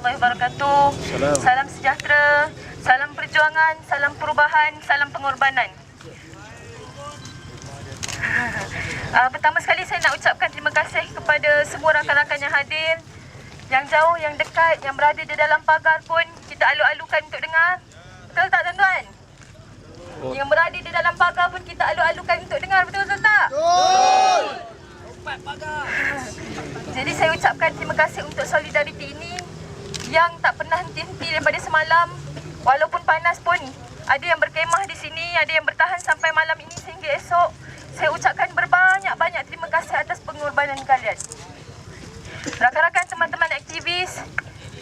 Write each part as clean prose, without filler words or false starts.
warahmatullahi wabarakatuh. Salam sejahtera, salam perjuangan, salam perubahan, salam pengorbanan. Pertama sekali saya nak ucapkan terima kasih kepada semua rakan-rakan yang hadir, yang jauh, yang dekat, yang berada di dalam pagar pun kita alu-alukan untuk dengar. Betul tak tuan-tuan? Yang berada di dalam pagar pun kita alu-alukan untuk dengar, betul-betul tak? Betul! Jadi saya ucapkan terima kasih untuk solidariti ini yang tak pernah henti-henti daripada semalam. Walaupun panas pun ada yang berkemah di sini, ada yang bertahan sampai malam ini sehingga esok. Saya ucapkan berbanyak-banyak terima kasih atas pengorbanan kalian. Rakan-rakan, teman-teman aktivis,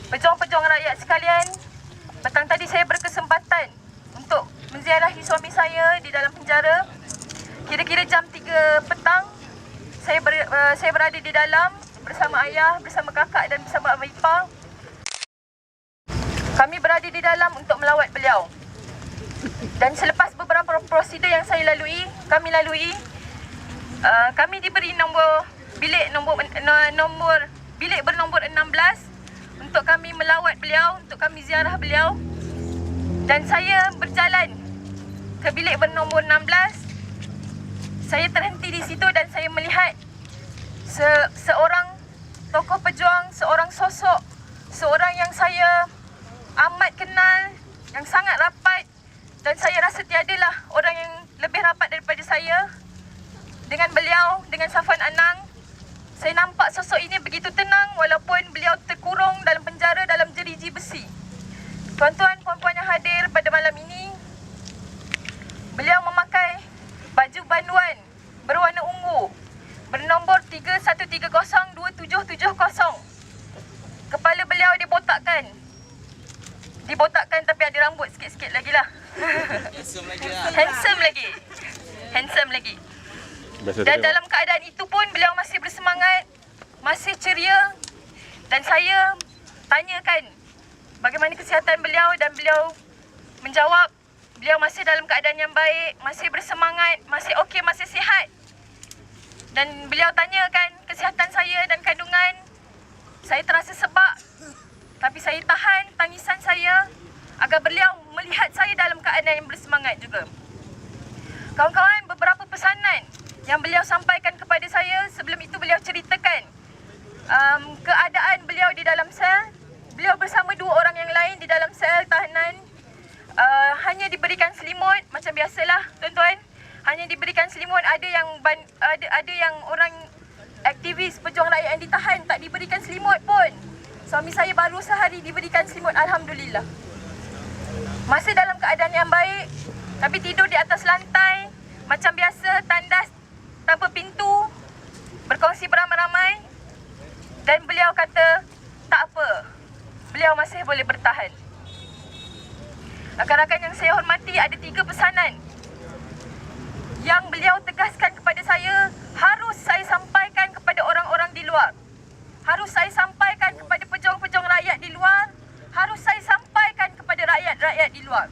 pejuang-pejuang rakyat sekalian, petang tadi saya berkesempatan untuk menziarahi suami saya di dalam penjara. Kira-kira jam 3 petang, saya berada di dalam bersama ayah, bersama kakak dan bersama abang ipar. Kami berada di dalam untuk melawat beliau. Dan selepas beberapa prosedur yang kami lalui, kami diberi bilik bernombor 16 untuk kami melawat beliau, untuk kami ziarah beliau. Dan saya berjalan ke bilik bernombor 16. Saya terhenti di situ dan saya melihat seorang tokoh pejuang, seorang sosok, seorang yang saya amat kenal, yang sangat rapat, dan saya rasa tiadalah orang yang lebih rapat daripada saya. Dengan beliau, dengan Safwan Anang, saya nampak sosok ini begitu tenang walaupun beliau terkurung dalam penjara dalam jeriji besi. Tuan-tuan, puan-puan yang hadir pada malam ini, beliau memakai baju banduan berwarna ungu bernombor 31302770. Kepala beliau dibotakkan tapi ada rambut sikit-sikit lagi lah. Handsome lagi. Dan dalam keadaan itu pun beliau masih bersemangat, masih ceria. Dan saya tanyakan bagaimana kesihatan beliau dan beliau menjawab beliau masih dalam keadaan yang baik, masih bersemangat, masih okey, masih sihat. Dan beliau tanyakan kesihatan saya dan kandungan. Saya terasa sebab, tapi saya tahan tangisan saya agar beliau melihat saya dalam keadaan yang bersemangat juga. Kawan-kawan, beberapa pesanan yang beliau sampaikan kepada saya. Sebelum itu beliau ceritakan keadaan beliau di dalam sel. Beliau bersama 2 orang yang lain di dalam sel tahanan. Hanya diberikan selimut macam biasalah tuan-tuan. Hanya diberikan selimut. Ada yang orang aktivis pejuang rakyat yang ditahan tak diberikan selimut pun. Suami saya baru sehari diberikan selimut, alhamdulillah. Masih dalam keadaan yang baik, tapi tidur di atas lantai macam biasa, tandas tanpa pintu, berkongsi beramai-ramai. Dan beliau kata tak apa, beliau masih boleh bertahan. Rakan-rakan yang saya hormati, ada 3 pesanan yang beliau tegaskan kepada saya, harus saya sampaikan kepada orang-orang di luar. Harus saya sampaikan kepada pejuang-pejuang rakyat di luar. Harus saya sampaikan kepada rakyat-rakyat di luar.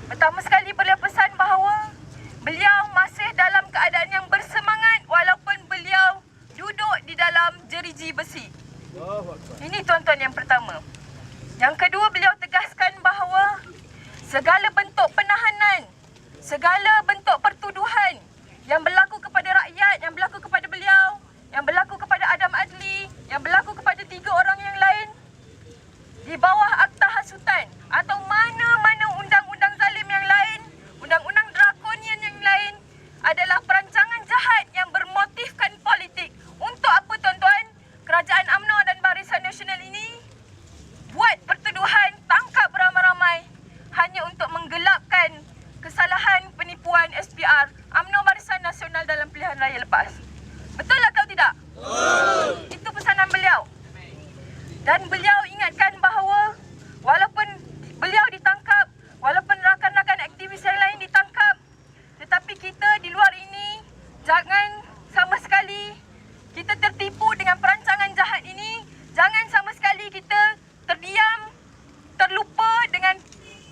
Pertama sekali beliau pesan bahawa beliau masih dalam keadaan yang bersemangat walaupun beliau duduk di dalam jeriji besi. Ini tuan-tuan yang pertama. Yang kedua, beliau tegaskan bahawa segala bentuk penahanan, segala bentuk pertuduhan yang berlaku kepada rakyat, yang berlaku kepada beliau, yang berlaku kepada Adam Adli, yang berlaku kepada 3 orang yang lain di bawah Akta Hasutan atau mana-mana undang-undang zalim yang lain, undang-undang drakonian yang lain adalah perancangan jahat yang bermotifkan politik. Untuk apa tuan-tuan? Kerajaan UMNO dan Barisan Nasional ini buat pertuduhan, tangkap beramai-ramai hanya untuk menggelapkan kesalahan penipuan SPR UMNO Barisan Nasional dalam pilihan raya lepas. Betul atau tidak? Betul. Itu pesanan beliau. Dan beliau ingatkan bahawa walaupun beliau ditangkap, walaupun rakan-rakan aktivis yang lain ditangkap, tetapi kita di luar ini jangan sama sekali kita tertipu dengan perancangan jahat ini. Jangan sama sekali kita terdiam, terlupa dengan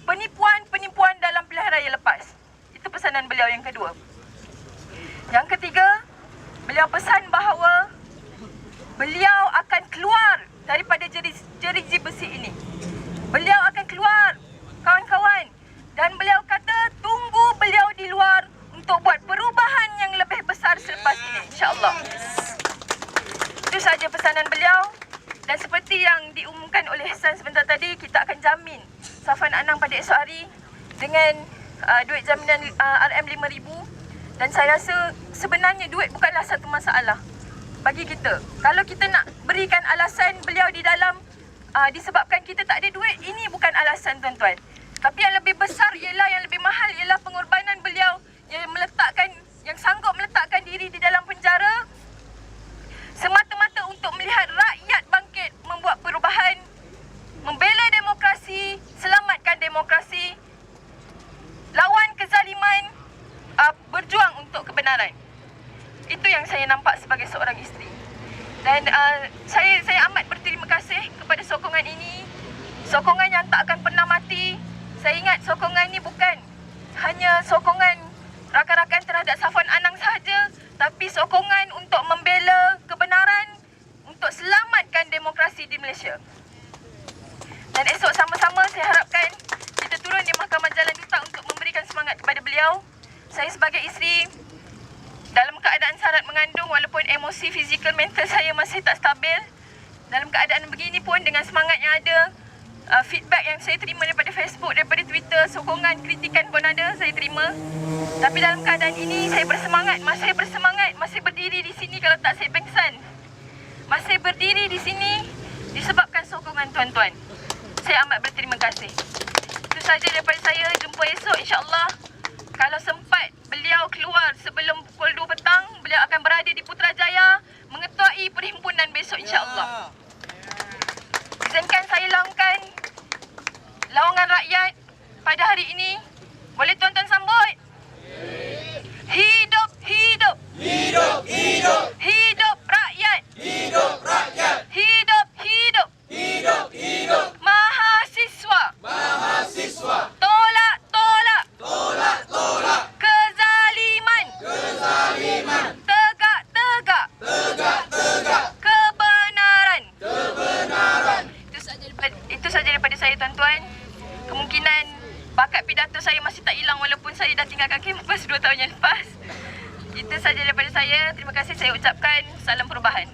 penipuan-penipuan dalam pilihan raya lepas. Itu pesanan beliau yang kedua. Yang ketiga, beliau pesan bahawa beliau akan keluar daripada jeriji jersey besi ini. Beliau akan keluar, kawan-kawan. Dan beliau kata tunggu beliau di luar untuk buat perubahan yang lebih besar selepas ini, insya-Allah. Itu saja pesanan beliau. Dan seperti yang diumumkan oleh Hasan sebentar tadi, kita akan jamin Safwan Anang pada esok hari dengan duit jaminan RM5,000. Dan saya rasa sebenarnya duit bukanlah satu masalah bagi kita. Kalau kita nak berikan alasan beliau di dalam disebabkan kita tak ada duit, ini bukan alasan, tuan-tuan. Tapi yang lebih besar ialah, yang lebih mahal ialah pengorbanan beliau yang sanggup meletakkan diri di dalam penjara semata-mata untuk melihat rakyat bangkit, membuat perubahan, membela demokrasi, selamatkan demokrasi, lawan kezaliman, berjuang untuk kebenaran. Itu yang saya nampak sebagai seorang isteri. Dan saya amat berterima kasih kepada sokongan ini. Sokongan yang tak akan pernah mati. Saya ingat sokongan ini bukan hanya sokongan rakan-rakan terhadap Safwan Anang sahaja, tapi sokongan untuk membela kebenaran, untuk selamatkan demokrasi di Malaysia. Dan esok sama-sama saya harapkan kita turun di Mahkamah Jalan Duta untuk memberikan semangat kepada beliau. Saya sebagai isteri dalam keadaan syarat mengandung, walaupun emosi, fizikal, mental saya masih tak stabil. Dalam keadaan begini pun, dengan semangat yang ada, feedback yang saya terima daripada Facebook, daripada Twitter, sokongan, kritikan pun ada, saya terima. Tapi dalam keadaan ini, saya bersemangat, masih berdiri di sini, kalau tak saya pengsan. Masih berdiri di sini disebabkan sokongan tuan-tuan. Saya amat berterima kasih. Itu saja daripada saya. Jumpa esok, insya-Allah. Kalau sempat beliau keluar sebelum pukul 2 petang, beliau akan berada di Putrajaya mengetuai perhimpunan besok, insya-Allah. Izinkan saya laungkan lawangan rakyat pada hari ini. Boleh tuan-tuan sambut? Hidup, hidup. Hidup, hidup. Hidup rakyat. Hidup rakyat. Hidup, hidup. Hidup, hidup. Mahasiswa. Mahasiswa. Tolak, tolak. Tolak, tolak. Kezaliman. Kezaliman. Tegak, tegak. Tegak, tegak. Kebenaran. Kebenaran. Itu saja daripada saya, tuan-tuan. Kemungkinan bakat pidato saya masih tak hilang walaupun saya dah tinggalkan kampus 2 tahun yang lepas. Itu saja daripada saya. Terima kasih saya ucapkan. Salam perubahan.